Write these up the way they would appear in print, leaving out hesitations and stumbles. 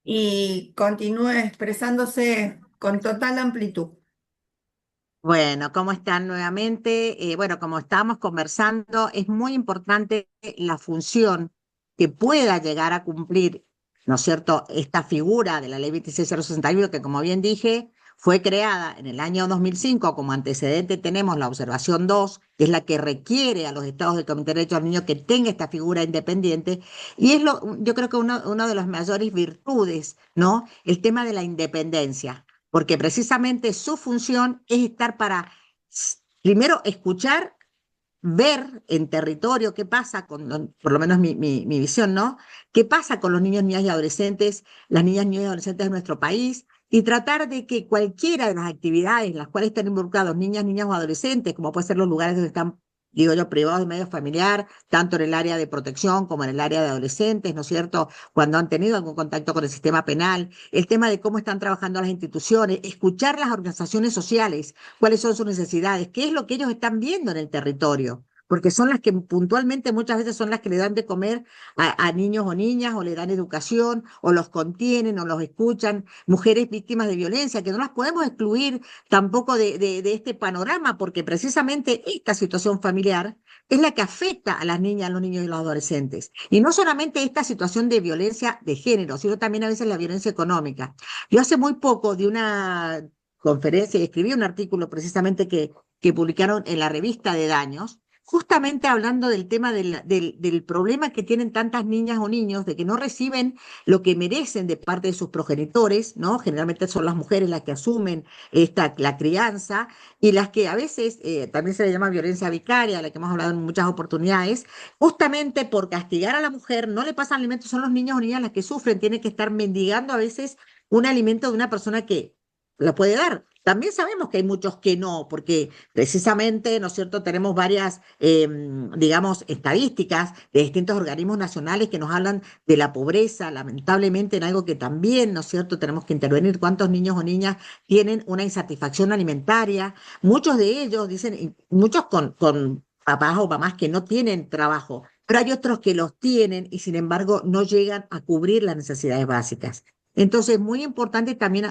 y continúe expresándose con total amplitud. Bueno, ¿cómo están nuevamente? Bueno, como estábamos conversando, es muy importante la función que pueda llegar a cumplir, ¿no es cierto?, esta figura de la Ley 26061, que como bien dije, fue creada en el año 2005. Como antecedente tenemos la observación 2, que es la que requiere a los estados del Comité de Derechos del Niño que tenga esta figura independiente, y yo creo que una de las mayores virtudes, ¿no?, el tema de la independencia, porque precisamente su función es estar para, primero, escuchar, ver en territorio qué pasa por lo menos mi visión, ¿no? ¿Qué pasa con los niños, niñas y adolescentes, las niñas, niños y adolescentes de nuestro país? Y tratar de que cualquiera de las actividades en las cuales están involucrados niñas, niñas o adolescentes, como pueden ser los lugares donde están, digo yo, privados de medio familiar, tanto en el área de protección como en el área de adolescentes, ¿no es cierto?, cuando han tenido algún contacto con el sistema penal, el tema de cómo están trabajando las instituciones, escuchar las organizaciones sociales, cuáles son sus necesidades, qué es lo que ellos están viendo en el territorio, porque son las que puntualmente muchas veces son las que le dan de comer a niños o niñas, o le dan educación, o los contienen, o los escuchan, mujeres víctimas de violencia, que no las podemos excluir tampoco de este panorama, porque precisamente esta situación familiar es la que afecta a las niñas, a los niños y los adolescentes. Y no solamente esta situación de violencia de género, sino también a veces la violencia económica. Yo hace muy poco di una conferencia y escribí un artículo precisamente que publicaron en la revista de Daños, justamente hablando del tema del problema que tienen tantas niñas o niños de que no reciben lo que merecen de parte de sus progenitores, ¿no? Generalmente son las mujeres las que asumen la crianza, y las que a veces también se le llama violencia vicaria, de la que hemos hablado en muchas oportunidades, justamente por castigar a la mujer, no le pasan alimentos, son los niños o niñas las que sufren, tienen que estar mendigando a veces un alimento de una persona que lo puede dar. También sabemos que hay muchos que no, porque precisamente, ¿no es cierto?, tenemos varias, digamos, estadísticas de distintos organismos nacionales que nos hablan de la pobreza, lamentablemente en algo que también, ¿no es cierto?, tenemos que intervenir. ¿Cuántos niños o niñas tienen una insatisfacción alimentaria? Muchos de ellos dicen, y muchos con papás o mamás que no tienen trabajo, pero hay otros que los tienen y sin embargo no llegan a cubrir las necesidades básicas. Entonces, muy importante también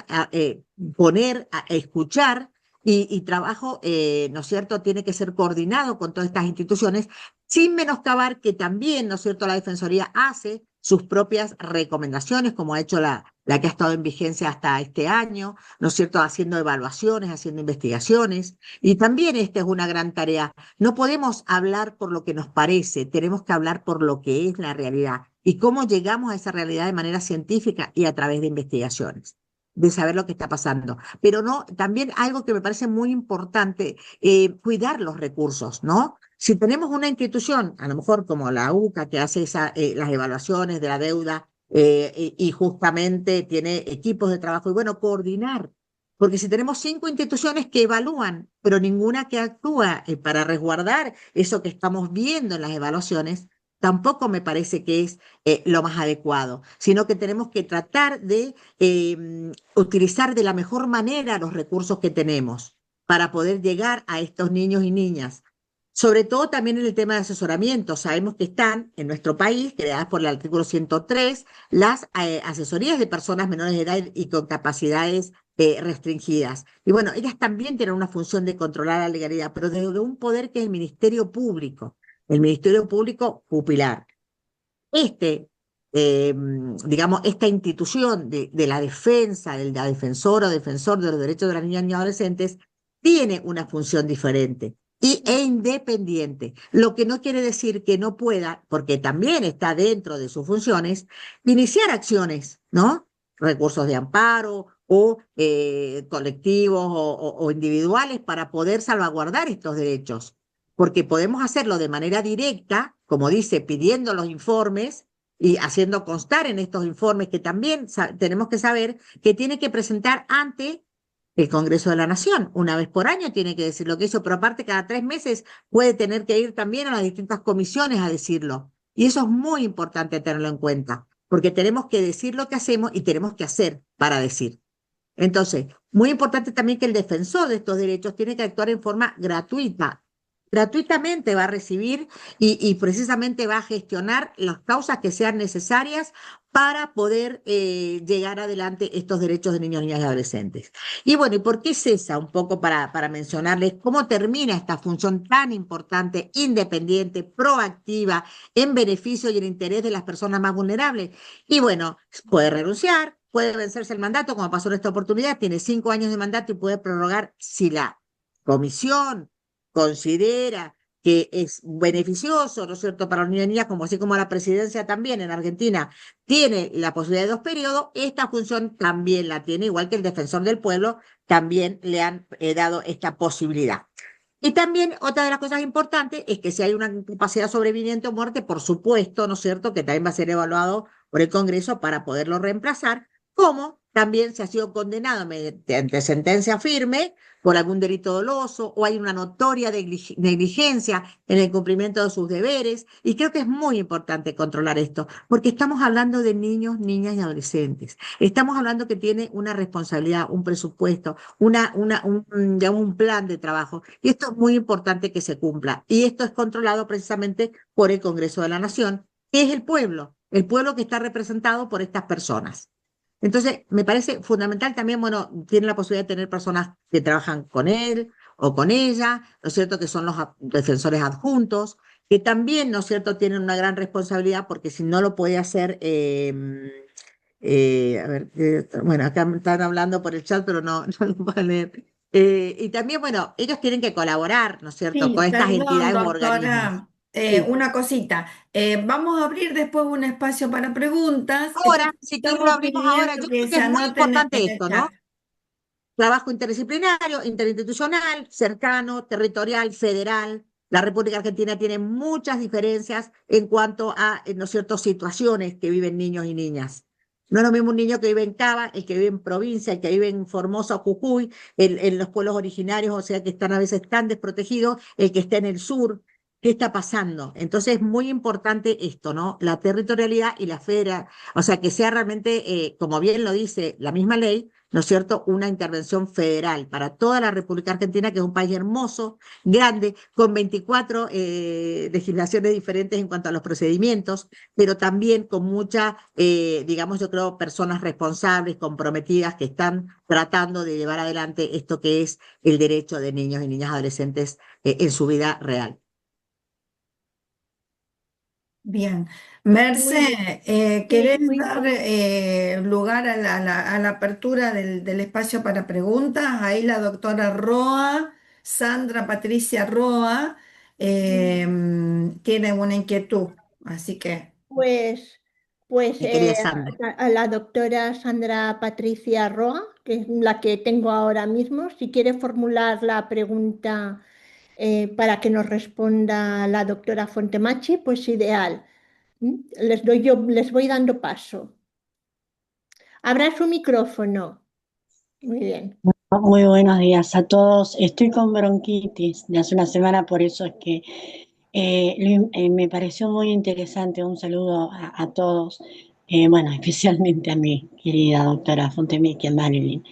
poner, a escuchar, y trabajo, ¿no es cierto?, tiene que ser coordinado con todas estas instituciones, sin menoscabar que también, ¿no es cierto?, la Defensoría hace sus propias recomendaciones, como ha hecho la que ha estado en vigencia hasta este año, ¿no es cierto?, haciendo evaluaciones, haciendo investigaciones, y también esta es una gran tarea. No podemos hablar por lo que nos parece, tenemos que hablar por lo que es la realidad y cómo llegamos a esa realidad de manera científica y a través de investigaciones, de saber lo que está pasando. Pero no, también algo que me parece muy importante, cuidar los recursos, ¿no? Si tenemos una institución, a lo mejor como la UCA, que hace las evaluaciones de la deuda, y justamente tiene equipos de trabajo, y bueno, coordinar. Porque si tenemos 5 instituciones que evalúan, pero ninguna que actúa para resguardar eso que estamos viendo en las evaluaciones, tampoco me parece que es lo más adecuado, sino que tenemos que tratar de utilizar de la mejor manera los recursos que tenemos para poder llegar a estos niños y niñas. Sobre todo también en el tema de asesoramiento. Sabemos que están en nuestro país, creadas por el artículo 103, las asesorías de personas menores de edad y con capacidades restringidas. Y bueno, ellas también tienen una función de controlar la legalidad, pero desde un poder que es el Ministerio Público pupilar. Este, digamos, esta institución de la defensa, de la defensora o defensor de los derechos de las niñas y adolescentes, tiene una función diferente e independiente, lo que no quiere decir que no pueda, porque también está dentro de sus funciones, iniciar acciones, ¿no? Recursos de amparo o colectivos o individuales para poder salvaguardar estos derechos, porque podemos hacerlo de manera directa, como dice, pidiendo los informes y haciendo constar en estos informes que también tenemos que saber que tiene que presentar ante el Congreso de la Nación. Una vez por año tiene que decir lo que hizo, pero aparte cada 3 meses puede tener que ir también a las distintas comisiones a decirlo. Y eso es muy importante tenerlo en cuenta, porque tenemos que decir lo que hacemos y tenemos que hacer para decir. Entonces, muy importante también que el defensor de estos derechos tiene que actuar en forma gratuita gratuitamente va a recibir y precisamente va a gestionar las causas que sean necesarias para poder llegar adelante estos derechos de niños, niñas y adolescentes. Y bueno, ¿y por qué cesa? Un poco para mencionarles cómo termina esta función tan importante, independiente, proactiva, en beneficio y en interés de las personas más vulnerables. Y bueno, puede renunciar, puede vencerse el mandato, como pasó en esta oportunidad, tiene 5 años de mandato y puede prorrogar si la comisión considera que es beneficioso, ¿no es cierto?, para los niños y niñas, como así como la presidencia también en Argentina tiene la posibilidad de 2 periodos, esta función también la tiene, igual que el defensor del pueblo, también le han dado esta posibilidad. Y también otra de las cosas importantes es que si hay una incapacidad sobreviviente o muerte, por supuesto, ¿no es cierto?, que también va a ser evaluado por el Congreso para poderlo reemplazar, como también se ha sido condenado mediante sentencia firme por algún delito doloso o hay una notoria negligencia en el cumplimiento de sus deberes. Y creo que es muy importante controlar esto, porque estamos hablando de niños, niñas y adolescentes. Estamos hablando que tiene una responsabilidad, un presupuesto, digamos, un plan de trabajo. Y esto es muy importante que se cumpla. Y esto es controlado precisamente por el Congreso de la Nación, que es el pueblo que está representado por estas personas. Entonces, me parece fundamental también, bueno, tiene la posibilidad de tener personas que trabajan con él o con ella, ¿no es cierto?, que son los defensores adjuntos, que también, ¿no es cierto?, tienen una gran responsabilidad porque si no lo puede hacer, a ver, bueno, acá me están hablando por el chat, pero no, no lo puedo leer. Y también, bueno, ellos tienen que colaborar, ¿no es cierto?, con Sí, estas perdón, entidades u organismos. doctora. Sí. Una cosita. Vamos a abrir después un espacio para preguntas. Ahora, si quieren lo Estamos abrimos ahora. pidiendo Yo que creo que se es muy anoten importante en el esto, ¿no? chat. Trabajo interdisciplinario, interinstitucional, cercano, territorial, federal. La República Argentina tiene muchas diferencias en cuanto a, ¿no es cierto?, situaciones que viven niños y niñas. No es lo mismo un niño que vive en Cava, el que vive en provincia, el que vive en Formosa o Jujuy, en los pueblos originarios, o sea que están a veces tan desprotegidos, el que está en el sur. ¿Qué está pasando? Entonces es muy importante esto, ¿no? La territorialidad y la federal, o sea, que sea realmente, como bien lo dice la misma ley, ¿no es cierto?, una intervención federal para toda la República Argentina, que es un país hermoso, grande, con 24 legislaciones diferentes en cuanto a los procedimientos, pero también con muchas, digamos, yo creo, personas responsables, comprometidas, que están tratando de llevar adelante esto que es el derecho de niños y niñas adolescentes en su vida real. Bien. Muy bien, Merce, sí, ¿querés muy dar importante. lugar a la apertura del espacio para preguntas? Ahí la doctora Roa, Sandra Patricia Roa, tiene una inquietud, así que Pues, pues Mi querida Sandra. a la doctora Sandra Patricia Roa, que es la que tengo ahora mismo, si quiere formular la pregunta para que nos responda la doctora Fontemachi, pues ideal. ¿Mm? Les voy dando paso. Abra su micrófono. Muy bien. Muy buenos días a todos. Estoy con bronquitis de hace una semana, por eso es que me pareció muy interesante. Un saludo a todos, bueno, especialmente a mi querida doctora Fontemicchia Marilyn.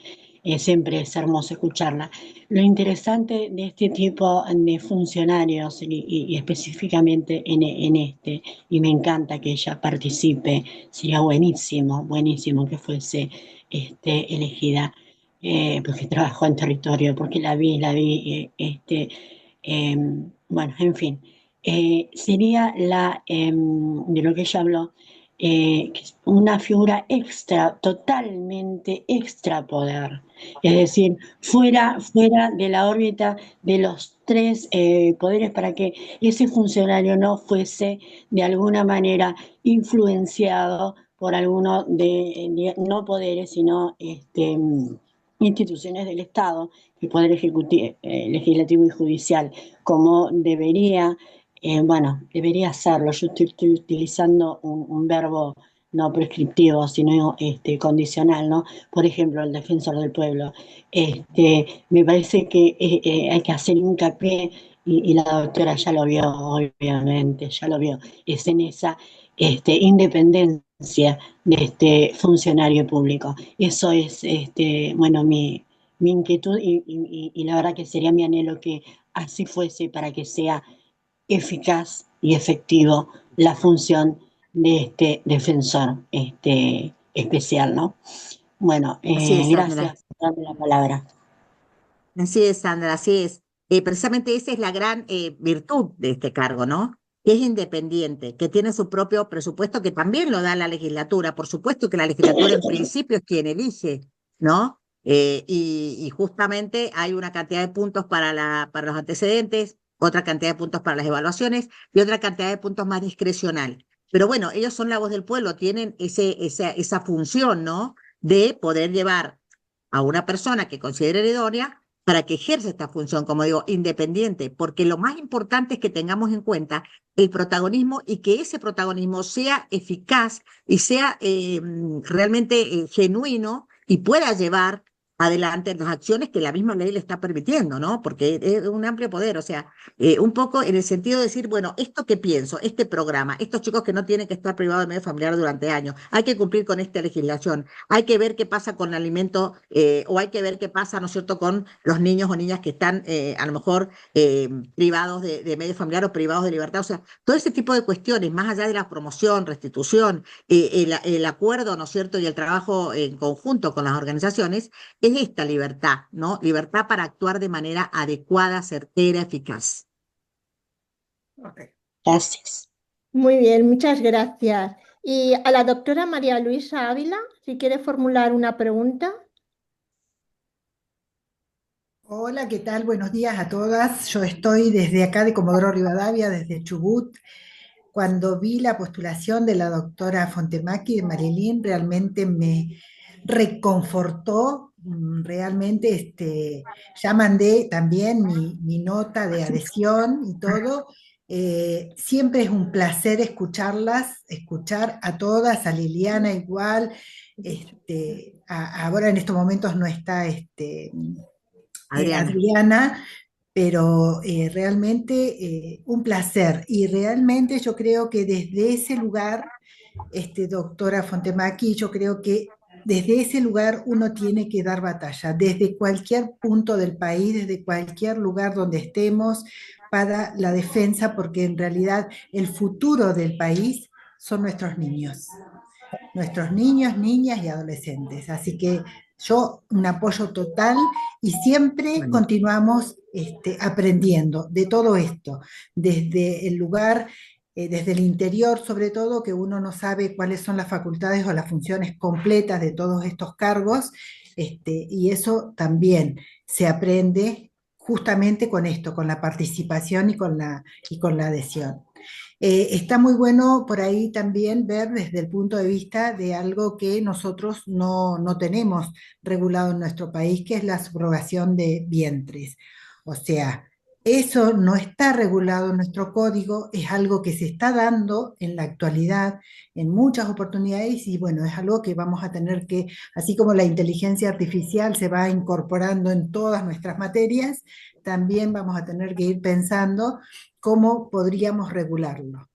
Siempre es hermoso escucharla. Lo interesante de este tipo de funcionarios y específicamente en este, y me encanta que ella participe, sería buenísimo, buenísimo que fuese elegida porque trabajó en territorio, porque bueno, en fin, sería de lo que ella habló, que es una figura extra, totalmente extra poder, es decir, fuera de la órbita de los tres poderes para que ese funcionario no fuese de alguna manera influenciado por alguno no poderes, sino instituciones del Estado, el Poder Ejecutivo, Legislativo y Judicial, como debería hacerlo. Yo estoy utilizando un verbo no prescriptivo, sino condicional, ¿no? Por ejemplo, el defensor del pueblo. Me parece que hay que hacer hincapié, y la doctora ya lo vio, obviamente, ya lo vio, es en esa independencia de este funcionario público. Eso es, bueno, mi inquietud y la verdad que sería mi anhelo que así fuese para que sea eficaz y efectivo la función de este defensor especial, ¿no? Bueno, Así es, Sandra. gracias por darme la palabra. Así es, Sandra, así es. Precisamente esa es la gran virtud de este cargo, ¿no? Que es independiente, que tiene su propio presupuesto, que también lo da la legislatura. Por supuesto que la legislatura en principio es quien elige, ¿no? Y justamente hay una cantidad de puntos para los antecedentes, otra cantidad de puntos para las evaluaciones y otra cantidad de puntos más discrecional. Pero bueno, ellos son la voz del pueblo, tienen esa función, ¿no? De poder llevar a una persona que considere idónea para que ejerza esta función, como digo, independiente, porque lo más importante es que tengamos en cuenta el protagonismo y que ese protagonismo sea eficaz y sea realmente genuino y pueda llevar adelante las acciones que la misma ley le está permitiendo, ¿no? Porque es un amplio poder, o sea, un poco en el sentido de decir, bueno, esto que pienso, este programa, estos chicos que no tienen que estar privados de medio familiar durante años, hay que cumplir con esta legislación, hay que ver qué pasa con el alimento o hay que ver qué pasa, ¿no es cierto?, con los niños o niñas que están a lo mejor privados de medio familiar o privados de libertad. O sea, todo ese tipo de cuestiones, más allá de la promoción, restitución, el acuerdo, ¿no es cierto?, y el trabajo en conjunto con las organizaciones, es esta libertad, ¿no? Libertad para actuar de manera adecuada, certera, eficaz. Ok. Gracias. Muy bien, muchas gracias. Y a la doctora María Luisa Ávila, si quiere formular una pregunta. Hola, ¿qué tal? Buenos días a todas. Yo estoy desde acá de Comodoro Rivadavia, desde Chubut. Cuando vi la postulación de la doctora Fontemaki de Marilyn, realmente me reconfortó. Realmente ya mandé también mi nota de adhesión y todo. Siempre es un placer escucharlas, escuchar a todas, a Liliana igual. Ahora en estos momentos no está Adriana. Adriana, pero realmente un placer. Y realmente yo creo que desde ese lugar, doctora Fontemaki, yo creo que desde ese lugar uno tiene que dar batalla, desde cualquier punto del país, desde cualquier lugar donde estemos, para la defensa, porque en realidad el futuro del país son nuestros niños, niñas y adolescentes. Así que yo un apoyo total y siempre Bueno, continuamos aprendiendo de todo esto, desde el lugar, desde el interior sobre todo, que uno no sabe cuáles son las facultades o las funciones completas de todos estos cargos, y eso también se aprende justamente con esto, con la participación y con la adhesión. Está muy bueno por ahí también ver desde el punto de vista de algo que nosotros no tenemos regulado en nuestro país, que es la subrogación de vientres. O sea, eso no está regulado en nuestro código, es algo que se está dando en la actualidad en muchas oportunidades y bueno, es algo que vamos a tener que, así como la inteligencia artificial se va incorporando en todas nuestras materias, también vamos a tener que ir pensando cómo podríamos regularlo.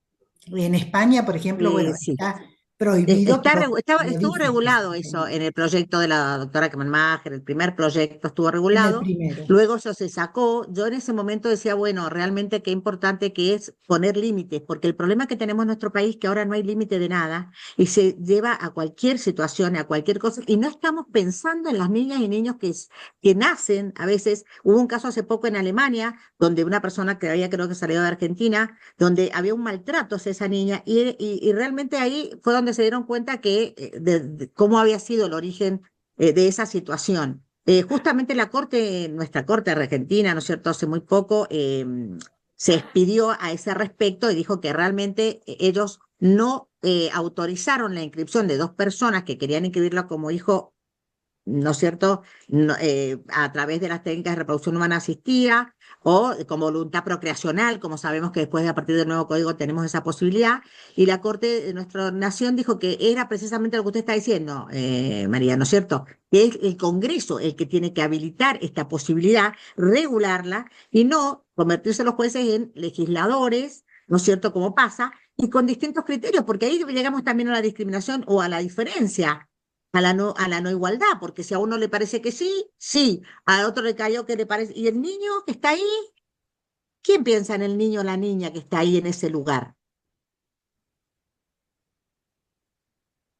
En España, por ejemplo, bueno, sí. está prohibido, pero lo Estuvo dicen que regulado está eso prohibido. en el proyecto de la doctora Kemenmacher, el primer proyecto estuvo En el regulado, primero. luego eso se sacó. Yo en ese momento decía, bueno, realmente qué importante que es poner límites, porque el problema que tenemos en nuestro país es que ahora no hay límite de nada y se lleva a cualquier situación, a cualquier cosa, y no estamos pensando en las niñas y niños que nacen. A veces hubo un caso hace poco en Alemania, donde una persona que había creo que salido de Argentina, donde había un maltrato hacia esa niña y realmente ahí fue donde se dieron cuenta que de cómo había sido el origen de esa situación. Justamente la corte, nuestra corte argentina, ¿no es cierto?, hace muy poco se expidió a ese respecto y dijo que realmente ellos no autorizaron la inscripción de dos personas que querían inscribirlo como hijo, ¿no es cierto?, no, a través de las técnicas de reproducción humana asistida o con voluntad procreacional, como sabemos que después de a partir del nuevo código tenemos esa posibilidad, y la Corte de nuestra nación dijo que era precisamente lo que usted está diciendo, María, ¿no es cierto?, que es el Congreso el que tiene que habilitar esta posibilidad, regularla, y no convertirse los jueces en legisladores, ¿no es cierto?, como pasa, y con distintos criterios, porque ahí llegamos también a la discriminación o a la diferencia, a la no igualdad, porque si a uno le parece que sí, sí, a otro le cayó que le parece, y el niño que está ahí, ¿quién piensa en el niño o la niña que está ahí en ese lugar?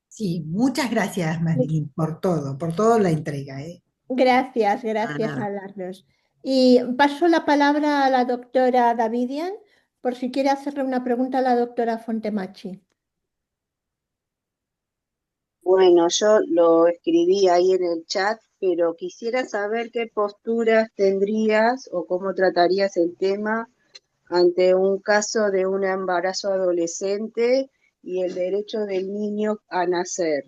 Sí, muchas gracias, Marilyn, por todo la entrega, ¿eh? Gracias, Nada, gracias nada. a las dos. Y paso la palabra a la doctora Davidian por si quiere hacerle una pregunta a la doctora Fontemachi. Bueno, yo lo escribí ahí en el chat, pero quisiera saber qué posturas tendrías o cómo tratarías el tema ante un caso de un embarazo adolescente y el derecho del niño a nacer.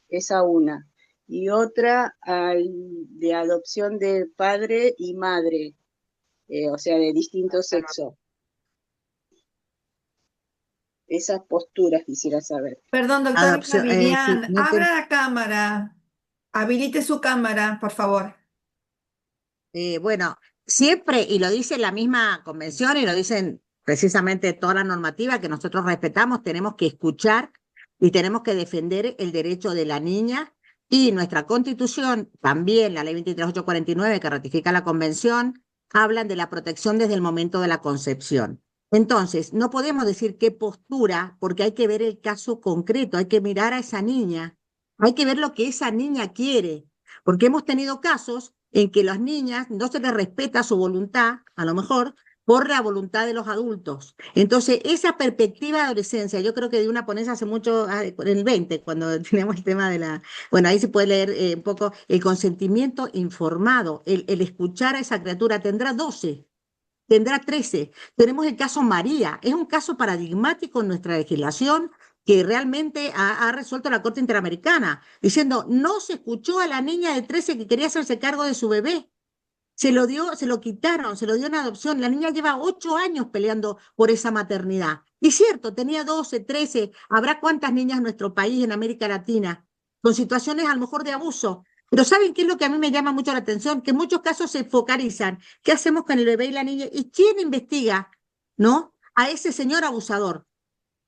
Esa una. Y otra de adopción de padre y madre, o sea, de distinto sexo. Esas posturas quisiera saber. Perdón, doctora Adopción, sí, Virián, no te, abra la cámara. Habilite su cámara, por favor. bueno, siempre, y lo dice la misma convención y lo dicen precisamente toda la normativa que nosotros respetamos, tenemos que escuchar y tenemos que defender el derecho de la niña y nuestra constitución, también la ley 23849 que ratifica la convención, hablan de la protección desde el momento de la concepción. Entonces, no podemos decir qué postura, porque hay que ver el caso concreto, hay que mirar a esa niña, hay que ver lo que esa niña quiere, porque hemos tenido casos en que las niñas no se les respeta su voluntad, a lo mejor, por la voluntad de los adultos. Entonces, esa perspectiva de adolescencia, yo creo que de una ponencia hace mucho, en el 20, cuando tenemos el tema de la, bueno, ahí se puede leer un poco el consentimiento informado, el escuchar a esa criatura, tendrá 12, tendrá 13. Tenemos el caso María, es un caso paradigmático en nuestra legislación que realmente ha resuelto la Corte Interamericana, diciendo, no se escuchó a la niña de 13 que quería hacerse cargo de su bebé. Se lo dio, se lo quitaron, se lo dio en adopción. La niña lleva 8 años peleando por esa maternidad. Y cierto, tenía 12, 13. Habrá cuántas niñas en nuestro país, en América Latina, con situaciones a lo mejor de abuso. Pero ¿saben qué es lo que a mí me llama mucho la atención? Que en muchos casos se focalizan. ¿Qué hacemos con el bebé y la niña? ¿Y quién investiga, no? A ese señor abusador,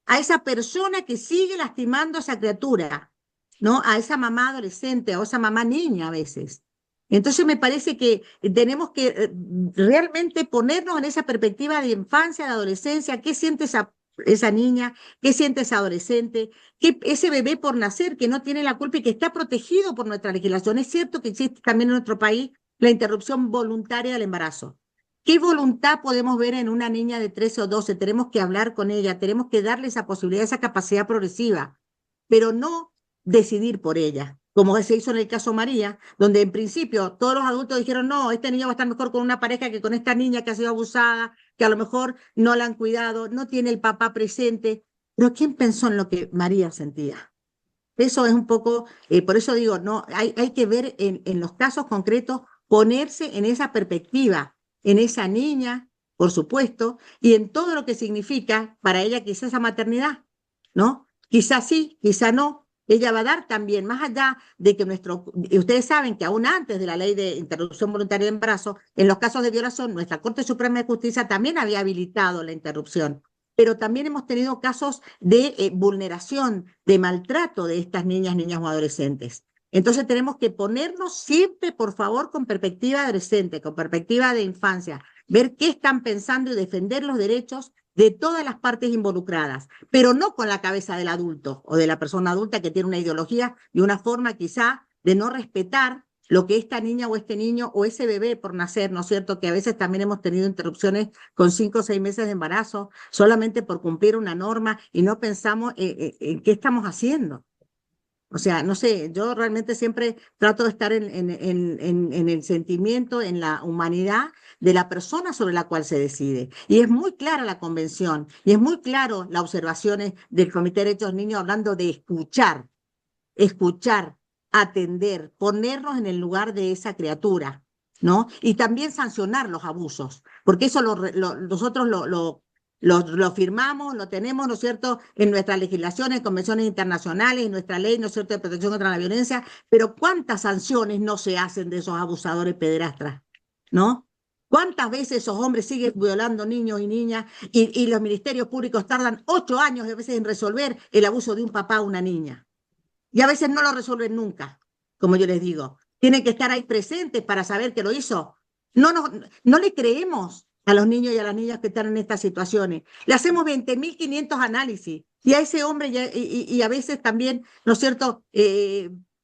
a esa persona que sigue lastimando a esa criatura, ¿no? A esa mamá adolescente o esa mamá niña a veces. Entonces me parece que tenemos que realmente ponernos en esa perspectiva de infancia, de adolescencia, qué siente esa niña, qué siente esa adolescente, qué, ese bebé por nacer que no tiene la culpa y que está protegido por nuestra legislación. Es cierto que existe también en nuestro país la interrupción voluntaria del embarazo. ¿Qué voluntad podemos ver en una niña de 13 o 12? Tenemos que hablar con ella, tenemos que darle esa posibilidad, esa capacidad progresiva, pero no decidir por ella, como se hizo en el caso María, donde en principio todos los adultos dijeron, no, este niño va a estar mejor con una pareja que con esta niña que ha sido abusada, que a lo mejor no la han cuidado, no tiene el papá presente. Pero ¿quién pensó en lo que María sentía? Eso es un poco, por eso digo, no, hay que ver en los casos concretos, ponerse en esa perspectiva, en esa niña, por supuesto, y en todo lo que significa para ella quizás esa maternidad, ¿no? Quizás sí, quizás no. Ella va a dar también, más allá de que y ustedes saben que aún antes de la ley de interrupción voluntaria de embarazo, en los casos de violación, nuestra Corte Suprema de Justicia también había habilitado la interrupción, pero también hemos tenido casos de vulneración, de maltrato de estas niñas, niñas o adolescentes. Entonces tenemos que ponernos siempre, por favor, con perspectiva adolescente, con perspectiva de infancia, ver qué están pensando y defender los derechos de todas las partes involucradas, pero no con la cabeza del adulto o de la persona adulta que tiene una ideología y una forma quizá de no respetar lo que esta niña o este niño o ese bebé por nacer, ¿no es cierto? Que a veces también hemos tenido interrupciones con 5 o 6 meses de embarazo, solamente por cumplir una norma y no pensamos en qué estamos haciendo. O sea, no sé, yo realmente siempre trato de estar en el sentimiento, en la humanidad de la persona sobre la cual se decide. Y es muy clara la convención y es muy claro las observaciones del Comité de Derechos Niños hablando de escuchar, escuchar, atender, ponernos en el lugar de esa criatura, ¿no? Y también sancionar los abusos, porque eso nosotros lo firmamos, lo tenemos, ¿no es cierto?, en nuestras legislaciones, convenciones internacionales, en nuestra ley, ¿no es cierto?, de protección contra la violencia, pero ¿cuántas sanciones no se hacen de esos abusadores pederastras, ¿no? ¿Cuántas veces esos hombres siguen violando niños y niñas y los ministerios públicos tardan 8 años a veces en resolver el abuso de un papá o una niña? Y a veces no lo resuelven nunca, como yo les digo. Tienen que estar ahí presentes para saber que lo hizo. No le creemos. a los niños y a las niñas que están en estas situaciones. Le hacemos 20.500 análisis y a ese hombre y a veces también, ¿no es cierto?,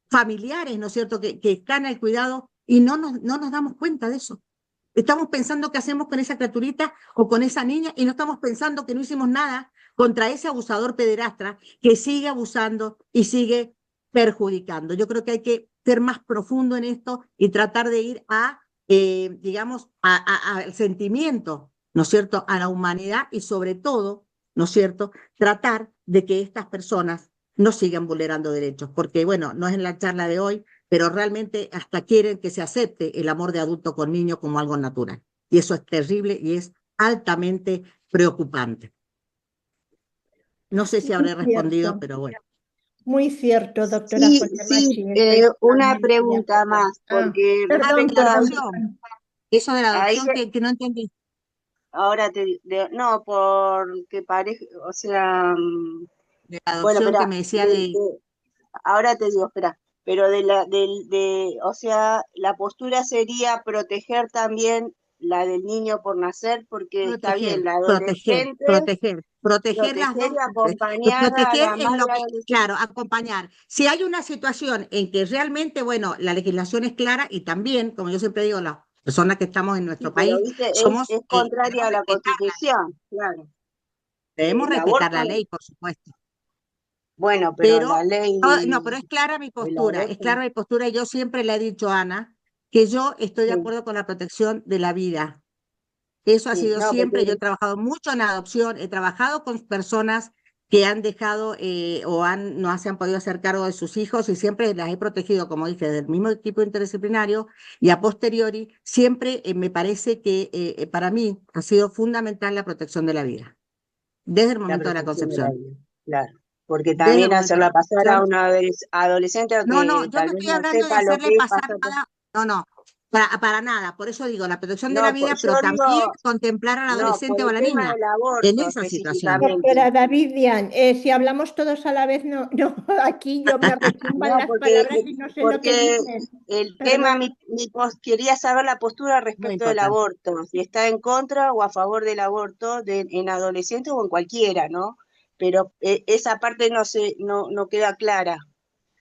familiares, ¿no es cierto?, que están al cuidado y no nos damos cuenta de eso. Estamos pensando qué hacemos con esa criaturita o con esa niña y no estamos pensando que no hicimos nada contra ese abusador pederastra que sigue abusando y sigue perjudicando. Yo creo que hay que ser más profundo en esto y tratar de ir digamos, al sentimiento, ¿no es cierto?, a la humanidad y sobre todo, ¿no es cierto?, tratar de que estas personas no sigan vulnerando derechos, porque bueno, no es en la charla de hoy, pero realmente hasta quieren que se acepte el amor de adulto con niño como algo natural. Y eso es terrible y es altamente preocupante. No sé si habré respondido, Cierto. pero bueno. Muy cierto, doctora Sí, Fontemachi. una Totalmente de pregunta acuerdo. más, porque Perdón, De la respecto a adopción, eso de la ahí, adopción que no entendí. ahora no, porque parece, o sea, De la bueno, adopción pero que me decía de... ahora te digo, espera, pero o sea, la postura sería proteger también la del niño por nacer, porque está bien, la adolescente, Proteger las proteger dos. y acompañar a Proteger la en lo madre que, adolescente. claro, acompañar. Si hay una situación en que realmente, bueno, la legislación es clara y también, como yo siempre digo, las personas que estamos en Sí, nuestro pero país, viste, es somos, contraria debemos a la respetarla, Constitución, claro. debemos El respetar aborto, la ley, por supuesto. bueno, pero la Pero, ley no, pero del es aborto, clara mi postura y yo siempre le he dicho a Ana que yo estoy de sí, acuerdo con la protección de la vida. Eso ha sí, sido no, siempre, yo he trabajado mucho en adopción, he trabajado con personas que han dejado no se han podido hacer cargo de sus hijos y siempre las he protegido, como dije, del mismo equipo interdisciplinario y a posteriori, siempre me parece que para mí ha sido fundamental la protección de la vida, desde el la momento de la protección de la concepción. vida, claro. Porque Desde el también momento de hacerla la pasar a concepción. una adolescente No, no, que yo tal no vez estoy no hablando de sepa lo que hacerle es pasar pasar por... nada, no, para nada. Por eso digo, la protección de la No, vida, yo pero también digo, contemplar al no, por adolescente o a el la tema niña del en aborto esa situación. específicamente. Doctora Davidian, si hablamos todos a la vez, no, no, aquí yo me retumban No, las palabras y no sé lo que porque dicen. el tema, Perdón. quería saber la postura Muy respecto del importante. aborto, si está en contra o a favor del aborto en adolescentes o en cualquiera, ¿no? Pero esa parte no queda clara.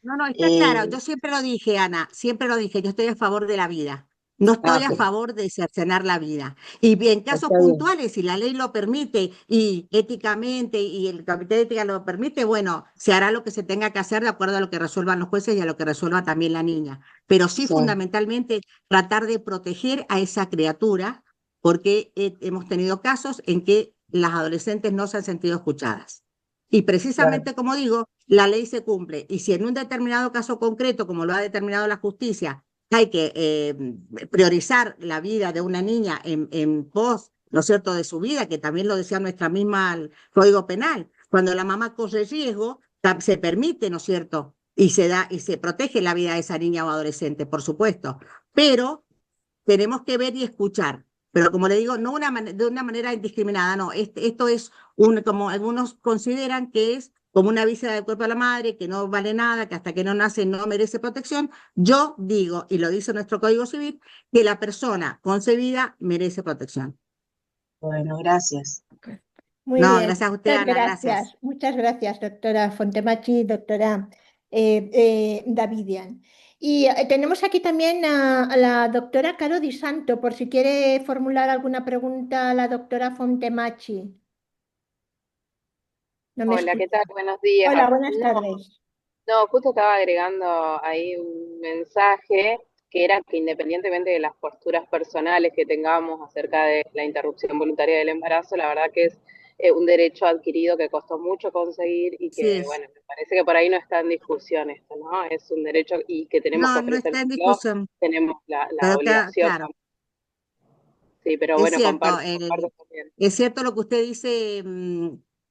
No, no, está Eh, claro. Yo siempre lo dije, Ana, siempre lo dije, yo estoy a favor de la vida. No estoy a ok, favor de cercenar la vida. Y en casos está bien. puntuales, si la ley lo permite y éticamente y el comité de ética lo permite, bueno, se hará lo que se tenga que hacer de acuerdo a lo que resuelvan los jueces y a lo que resuelva también la niña. Pero sí, Sí, fundamentalmente, tratar de proteger a esa criatura, porque hemos tenido casos en que las adolescentes no se han sentido escuchadas. Y claro, precisamente como digo, la ley se cumple. Y si en un determinado caso concreto, como lo ha determinado la justicia, hay que priorizar la vida de una niña en pos, ¿no es cierto?, de su vida, que también lo decía nuestra misma Código Penal. Cuando la mamá corre riesgo, se permite, ¿no es cierto? Y se protege la vida de esa niña o adolescente, por supuesto. Pero tenemos que ver y escuchar. Pero como le digo, no de una manera indiscriminada, no. Esto es como algunos consideran que es como una víscera del cuerpo de la madre, que no vale nada, que hasta que no nace no merece protección. Yo digo, y lo dice nuestro Código Civil, que la persona concebida merece protección. bueno, gracias. Muy No, bien, gracias a usted, Ana, gracias. muchas gracias, doctora Fontemachi, doctora Davidian. Y tenemos aquí también a la doctora Caro Di Santo, por si quiere formular alguna pregunta a la doctora Fontemachi. ¿No me Hola, ¿qué tal? escucha? Buenos días. Hola, buenas No, tardes. no, justo estaba agregando ahí un mensaje que era que independientemente de las posturas personales que tengamos acerca de la interrupción voluntaria del embarazo, la verdad que es un derecho adquirido que costó mucho conseguir y Sí que, es. bueno, me parece que por ahí no está en discusión esto, ¿no? Es un derecho y que tenemos que No, no está en ofrecérselo, discusión. tenemos la Pero obligación claro, también. Sí, pero es bueno, cierto. comparto también. Es cierto lo que usted dice,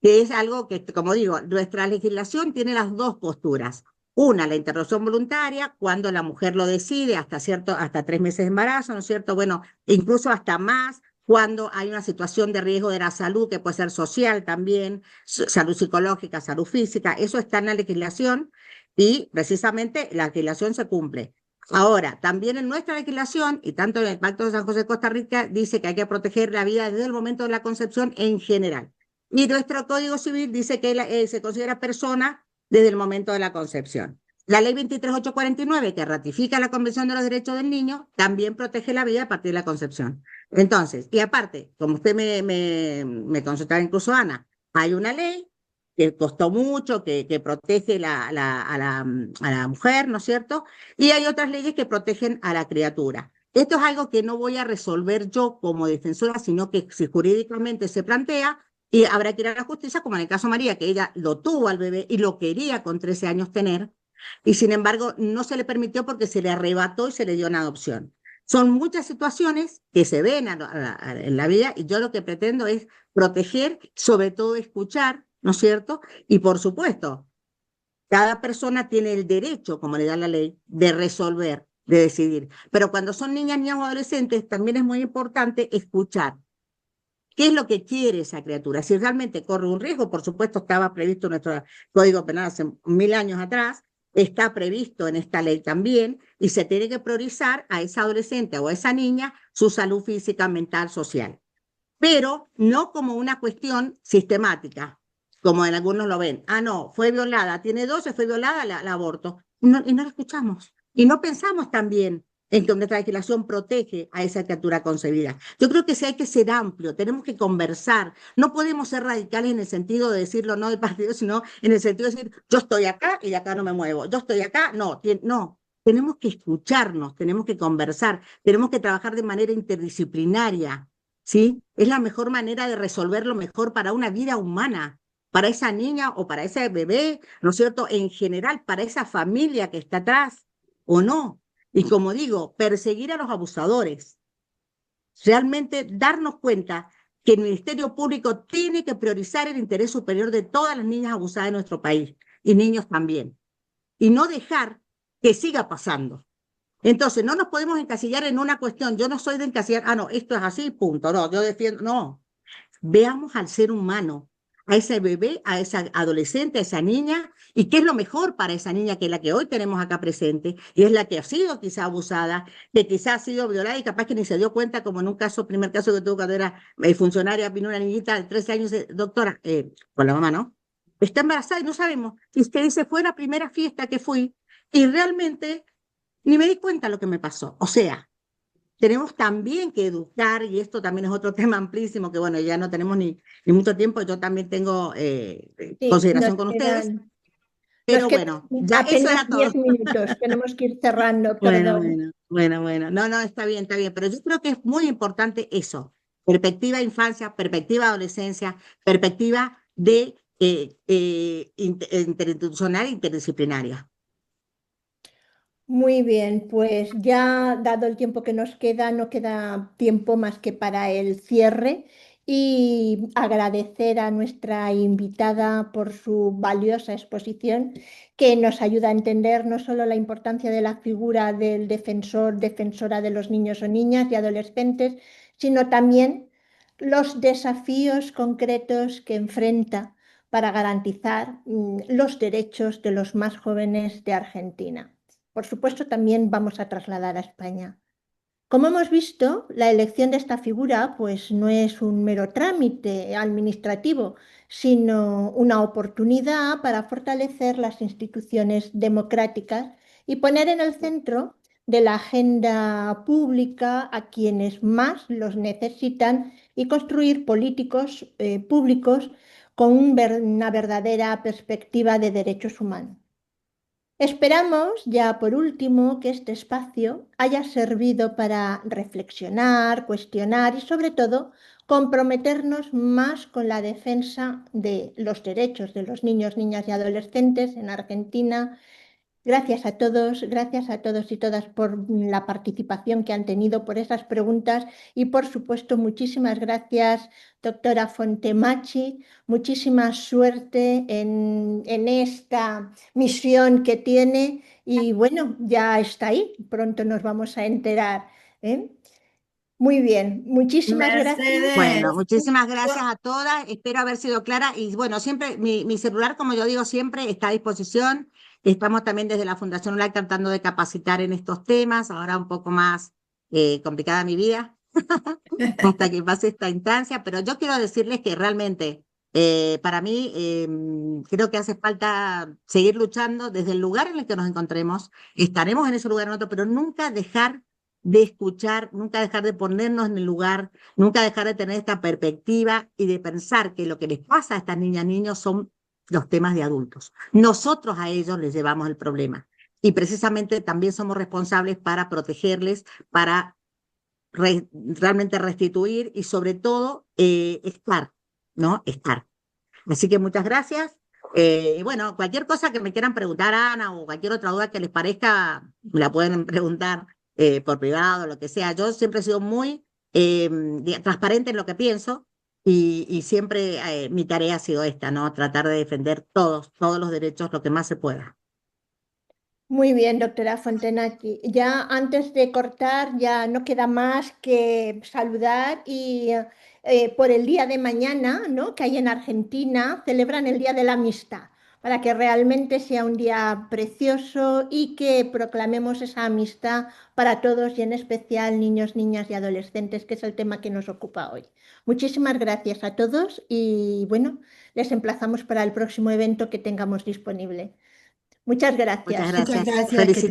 que es algo que, como digo, nuestra legislación tiene las dos posturas. Una, la interrupción voluntaria, cuando la mujer lo decide, hasta 3 meses de embarazo, ¿no es cierto? Bueno, incluso hasta más, cuando hay una situación de riesgo de la salud, que puede ser social también, salud psicológica, salud física, eso está en la legislación y precisamente la legislación se cumple. Ahora, también en nuestra legislación, y tanto en el Pacto de San José de Costa Rica, dice que hay que proteger la vida desde el momento de la concepción en general. Y nuestro Código Civil dice que se considera persona desde el momento de la concepción. La Ley 23849, que ratifica la Convención de los Derechos del Niño, también protege la vida a partir de la concepción. Entonces, y aparte, como usted me consultaba incluso Ana, hay una ley que costó mucho, que protege a la mujer, ¿no es cierto? Y hay otras leyes que protegen a la criatura. Esto es algo que no voy a resolver yo como defensora, sino que si jurídicamente se plantea, y habrá que ir a la justicia, como en el caso de María, que ella lo tuvo al bebé y lo quería con 13 años tener, y sin embargo no se le permitió porque se le arrebató y se le dio una adopción. Son muchas situaciones que se ven en la vida y yo lo que pretendo es proteger, sobre todo escuchar, ¿no es cierto? Y por supuesto, cada persona tiene el derecho, como le da la ley, de resolver, de decidir. Pero cuando son niñas, niños o adolescentes, también es muy importante escuchar. ¿Qué es lo que quiere esa criatura? Si realmente corre un riesgo, por supuesto, estaba previsto en nuestro Código Penal hace 1000 años atrás, está previsto en esta ley también, y se tiene que priorizar a esa adolescente o a esa niña su salud física, mental, social. Pero no como una cuestión sistemática, como en algunos lo ven. Ah, no, fue violada, tiene 12, fue violada, la aborto. Y no la escuchamos. Y no pensamos también en que nuestra legislación protege a esa criatura concebida. Yo creo que sí hay que ser amplio, tenemos que conversar. No podemos ser radicales en el sentido de decirlo no del partido, sino en el sentido de decir, yo estoy acá y de acá no me muevo. Yo estoy acá, no, no. Tenemos que escucharnos, tenemos que conversar, tenemos que trabajar de manera interdisciplinaria. ¿Sí? Es la mejor manera de resolver lo mejor para una vida humana, para esa niña o para ese bebé, ¿no es cierto? En general, para esa familia que está atrás, ¿o no? Y como digo, perseguir a los abusadores, realmente darnos cuenta que el Ministerio Público tiene que priorizar el interés superior de todas las niñas abusadas de nuestro país, y niños también, y no dejar que siga pasando. Entonces, no nos podemos encasillar en una cuestión. Yo no soy de encasillar, no, esto es así, punto. No, yo defiendo, no. Veamos al ser humano, a ese bebé, a esa adolescente, a esa niña, y qué es lo mejor para esa niña, que es la que hoy tenemos acá presente, y es la que ha sido quizá abusada, que quizá ha sido violada y capaz que ni se dio cuenta, como en un caso, primer caso que tuvo cuando era funcionaria, vino una niñita de 13 años, doctora, con la mamá, ¿no? Está embarazada y no sabemos. Y usted dice, fue la primera fiesta que fui, y realmente ni me di cuenta lo que me pasó. O sea, tenemos también que educar, y esto también es otro tema amplísimo, que bueno, ya no tenemos ni mucho tiempo, yo también tengo Sí, consideración con ustedes, nos pero quedan bueno, ya eso apenas era todo. 10 minutos, tenemos que ir cerrando, Bueno, perdón. bueno, no, no, está bien, pero yo creo que es muy importante eso, perspectiva de infancia, perspectiva de adolescencia, perspectiva de interinstitucional e interdisciplinaria. Muy bien, pues ya dado el tiempo que nos queda, no queda tiempo más que para el cierre y agradecer a nuestra invitada por su valiosa exposición que nos ayuda a entender no solo la importancia de la figura del defensor, defensora de los niños o niñas y adolescentes, sino también los desafíos concretos que enfrenta para garantizar los derechos de los más jóvenes de Argentina. Por supuesto, también vamos a trasladar a España. Como hemos visto, la elección de esta figura pues, no es un mero trámite administrativo, sino una oportunidad para fortalecer las instituciones democráticas y poner en el centro de la agenda pública a quienes más los necesitan y construir políticos públicos con una verdadera perspectiva de derechos humanos. Esperamos, ya por último, que este espacio haya servido para reflexionar, cuestionar y, sobre todo, comprometernos más con la defensa de los derechos de los niños, niñas y adolescentes en Argentina. Gracias a todos y todas por la participación que han tenido, por esas preguntas y por supuesto muchísimas gracias, doctora Fontemachi, muchísima suerte en esta misión que tiene y bueno, ya está ahí, pronto nos vamos a enterar, ¿eh? Muy bien, muchísimas gracias. Mercedes, Bueno, muchísimas gracias a todas. Espero haber sido clara. Y bueno, siempre mi celular, como yo digo, siempre está a disposición. Estamos también desde la Fundación ULAC tratando de capacitar en estos temas. Ahora un poco más complicada mi vida hasta que pase esta instancia. Pero yo quiero decirles que realmente para mí creo que hace falta seguir luchando desde el lugar en el que nos encontremos. Estaremos en ese lugar o en otro, pero nunca dejar de escuchar, nunca dejar de ponernos en el lugar, nunca dejar de tener esta perspectiva y de pensar que lo que les pasa a estas niñas y niños son los temas de adultos. Nosotros a ellos les llevamos el problema y precisamente también somos responsables para protegerles, para realmente restituir y sobre todo estar, ¿no? Estar. Así que muchas gracias. Y bueno, cualquier cosa que me quieran preguntar, Ana, o cualquier otra duda que les parezca, me la pueden preguntar por privado, lo que sea. Yo siempre he sido muy transparente en lo que pienso y siempre mi tarea ha sido esta, ¿no? Tratar de defender todos los derechos, lo que más se pueda. Muy bien, doctora Fontenacci. Ya antes de cortar, ya no queda más que saludar y por el día de mañana, ¿no? Que hay en Argentina, celebran el Día de la Amistad, para que realmente sea un día precioso y que proclamemos esa amistad para todos y en especial niños, niñas y adolescentes, que es el tema que nos ocupa hoy. Muchísimas gracias a todos y bueno, les emplazamos para el próximo evento que tengamos disponible. Muchas Muchas gracias. muchas gracias. gracias. Felicidades.